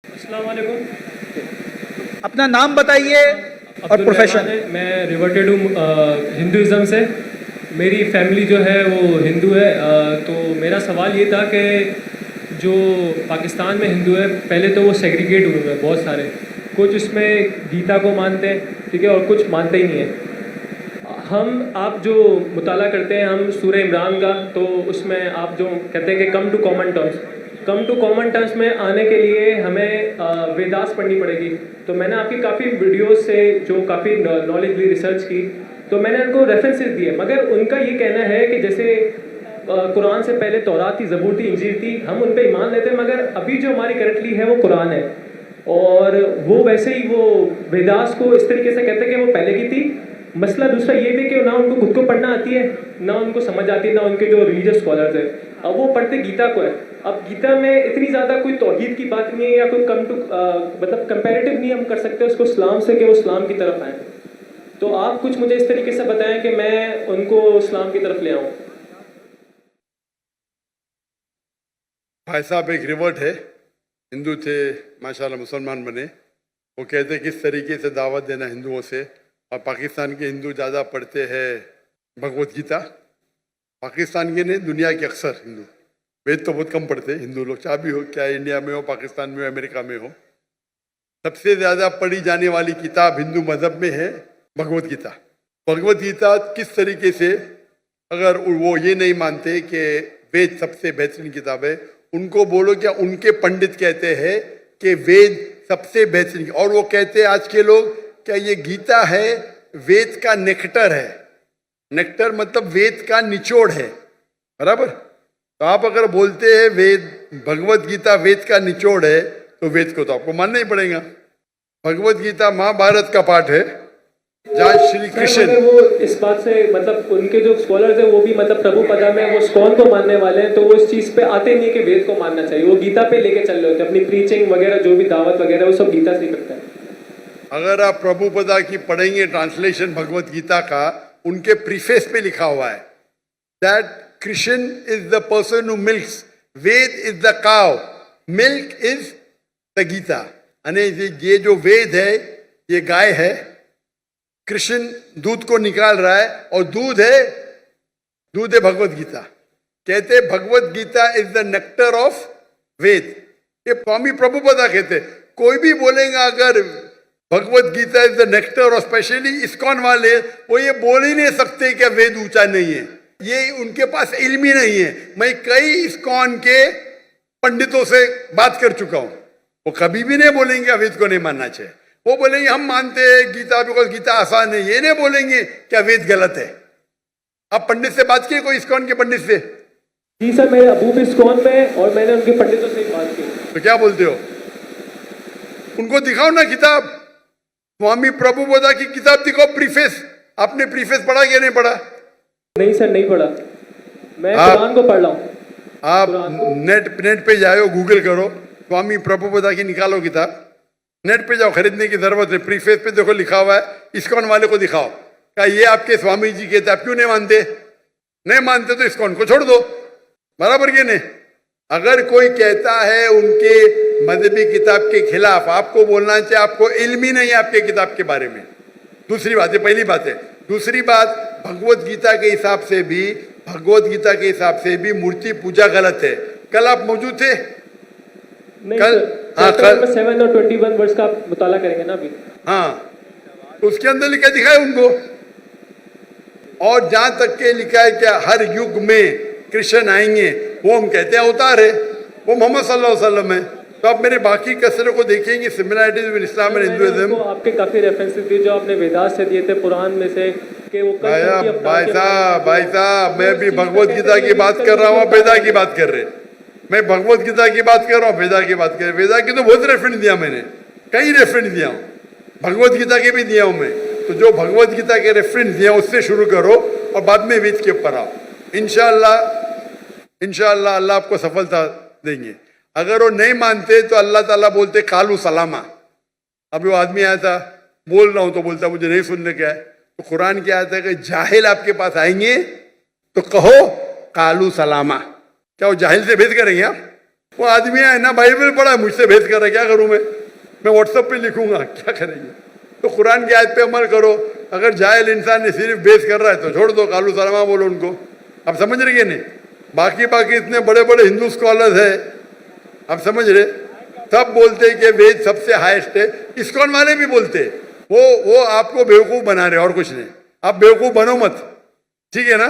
अस्सलाम वालेकुम। अपना नाम बताइए और अब्दुल प्रोफेशन। रहमान है, मैं रिवर्टेड हूँ हिंदुज़म से। मेरी फैमिली जो है वो हिंदू है। तो मेरा सवाल ये था कि जो पाकिस्तान में हिंदू है, पहले तो वो सेग्रीगेट हुए हैं बहुत सारे। कुछ उसमें गीता को मानते हैं, ठीक है, और कुछ मानते ही नहीं है। आप जो मुताला करते हैं हम सूरह इमरान का, तो उसमें आप जो कहते हैं कि कम टू कॉमन टर्म्स में आने के लिए हमें वेदास पढ़नी पड़ेगी। तो मैंने आपकी काफ़ी वीडियोस से जो काफ़ी नॉलेज ली, रिसर्च की, तो मैंने उनको रेफरेंसेस दिए, मगर उनका ये कहना है कि जैसे कुरान से पहले तौरात थी, ज़बूर थी, इंजील थी, हम उन पर ईमान लेते हैं, मगर अभी जो हमारी करंटली है वो कुरान है। और वो वैसे ही वो वेदास को इस तरीके से कहते हैं कि वो पहले की थी। मसला दूसरा ये भी कि ना उनको खुद को पढ़ना आती है, ना उनको समझ आती है, ना उनके जो रिलीजियस स्कॉलर्स हैं। अब वो पढ़ते गीता को है। अब गीता में इतनी ज़्यादा कोई तौहीद की बात नहीं है, या कोई मतलब कंपैरेटिव नहीं हम कर सकते उसको इस्लाम से कि वो इस्लाम की तरफ आए। तो आप कुछ मुझे इस तरीके से बताएं कि मैं उनको इस्लाम की तरफ ले आऊँ। भाई साहब एक रिवर्ट है, हिंदू थे, माशाल्लाह मुसलमान बने। वो कहते किस तरीके से दावत देना हिंदुओं से। और पाकिस्तान के हिंदू ज़्यादा पढ़ते हैं भगवत गीता। पाकिस्तान के नहीं, दुनिया के अक्सर हिंदू वेद तो बहुत कम पढ़ते हैं हिंदू लोग, चाहे भी हो, क्या इंडिया में हो, पाकिस्तान में हो, अमेरिका में हो। सबसे ज़्यादा पढ़ी जाने वाली किताब हिंदू मज़हब में है भगवत गीता। भगवत गीता किस तरीके से, अगर वो ये नहीं मानते कि वेद सबसे बेहतरीन किताब है, उनको बोलो क्या उनके पंडित कहते हैं कि वेद सबसे बेहतरीन, और वो कहते हैं आज के लोग क्या ये गीता है वेद का नेक्टर है। नेक्टर मतलब वेद का निचोड़ है, बराबर। तो आप अगर बोलते हैं वेद, भगवत गीता वेद का निचोड़ है, तो वेद को तो आपको मानना ही पड़ेगा। भगवत गीता महाभारत का पाठ है, जहाँ श्री कृष्ण, वो इस बात से मतलब उनके जो स्कॉलर्स हैं वो भी मतलब प्रभु पदा में वो स्कॉन को मानने वाले हैं, तो वो इस चीज पे आते नहीं कि वेद को मानना चाहिए। वो गीता पे लेके चल रहे होते हैं, अपनी प्रीचिंग वगैरह जो भी दावत वगैरह वो सब गीता से ही करते हैं। अगर आप प्रभुपदा की पढ़ेंगे ट्रांसलेशन भगवत गीता का, उनके प्रीफेस पे लिखा हुआ है that Krishna is the person who milks, Veda is the cow, milk is the Gita. यानी ये जो वेद है ये गाय है, कृष्ण दूध को निकाल रहा है, और दूध है भगवत गीता। कहते Bhagavad Gita is the nectar of Veda. ये स्वामी प्रभुपदा कहते। कोई भी बोलेगा अगर Bhagavad Gita is the nectar, और स्पेशली इस्कॉन वाले, वो ये बोल ही नहीं सकते कि वेद ऊंचा नहीं है। ये उनके पास इल्म ही नहीं है। मैं कई इस्कॉन के पंडितों से बात कर चुका हूं, वो कभी भी नहीं बोलेंगे वेद को नहीं मानना चाहिए। वो बोलेंगे हम मानते हैं गीता, बिकॉज गीता आसान है। ये नहीं बोलेंगे क्या वेद गलत है। आप पंडित से बात किए, कोई इस्कॉन के पंडित से? जी सर, मेरे अबू भी इस्कॉन में, और मैंने उनके पंडितों से बात की। तो क्या बोलते हो? उनको दिखाओ ना किताब, स्वामी प्रभुपदा की किताब दिखाओ, प्रीफेस। आपने प्रीफेस पढ़ा क्या नहीं पढ़ा? नहीं सर, नहीं पढ़ा। मैं कुरान को पढ़ रहा हूँ। आप नेट पे जाओ, गूगल करो, स्वामी प्रभुपदा की निकालो किताब, नेट पे जाओ, खरीदने की जरूरत है। प्रीफेस पे देखो लिखा हुआ है, इस्कॉन वाले को दिखाओ, क्या ये आपके स्वामी जी कहते, आप क्यों नहीं मानते? नहीं मानते तो इस्कॉन को छोड़ दो, बराबर के नहीं। अगर कोई कहता है उनके मजहबी किताब के खिलाफ, आपको बोलना चाहिए आपको इल्म ही नहीं है आपके किताब के बारे में। दूसरी बात है, पहली बात है। दूसरी बात, भगवत गीता के हिसाब से भी मूर्ति पूजा गलत है। कल आप मौजूद थे? कल 7 और 21 वर्ष का आप मुताला करेंगे ना अभी? हाँ, तो उसके अंदर लिखा दिखा है उनको। और जहां तक के लिखा है क्या हर युग में कृष्ण आएंगे, वो हम कहते हैं अवतार है, वो मोहम्मद सल्लल्लाहु अलैहि वसल्लम है। तो आप मेरे बाकी कसरों को देखेंगे, similarities with Islam and Hinduism. आपके काफी रेफरेंसेस दिए जो आपने वेदास से दिए थे, पुराण में से, कि वो भाई साहब मैं भी भगवत गीता की बात कर रहा हूँ, वेदा की बात कर रहे। मैं भगवत गीता की बात कर रहा हूँ, वेदा की बात कर रहे। वेदा की तो बहुत रेफरेंस दिया मैंने, कई रेफरेंस दिया हूँ, भगवत गीता के भी दिया हूँ मैं। तो जो भगवत गीता के रेफरेंस दिया उससे शुरू करो और बाद में वेद के ऊपर आओ। इंशाअल्लाह अल्लाह आपको सफलता देंगे। अगर वो नहीं मानते तो अल्लाह ताला बोलते कालू सलामा। अभी वो आदमी आया था, बोल रहा हूं तो बोलता मुझे नहीं सुनने क्या है। तो कुरान क्या आता है कि जाहिल आपके पास आएंगे तो कहो कालू सलामा। क्या वो जाहिल से भेद करेंगे आप? वो आदमी है ना बाइबल पढ़ा है, मुझसे बहस कर रहा है, क्या करूं मैं व्हाट्सएप पे लिखूंगा, क्या करेंगे? तो कुरान की आयत पे अमल करो। अगर जाहिल इंसान ने सिर्फ बेस कर रहा है तो छोड़ दो, कालू सलामा बोलो उनको। आप समझ रहे नहीं? बाकी इतने बड़े बड़े हिंदू स्कॉलर्स है, आप समझ रहे, सब बोलते हैं कि वेद सबसे हाईएस्ट है। इस्कॉन वाले भी बोलते हैं। वो आपको बेवकूफ बना रहे और कुछ नहीं। आप बेवकूफ बनो मत, ठीक है ना?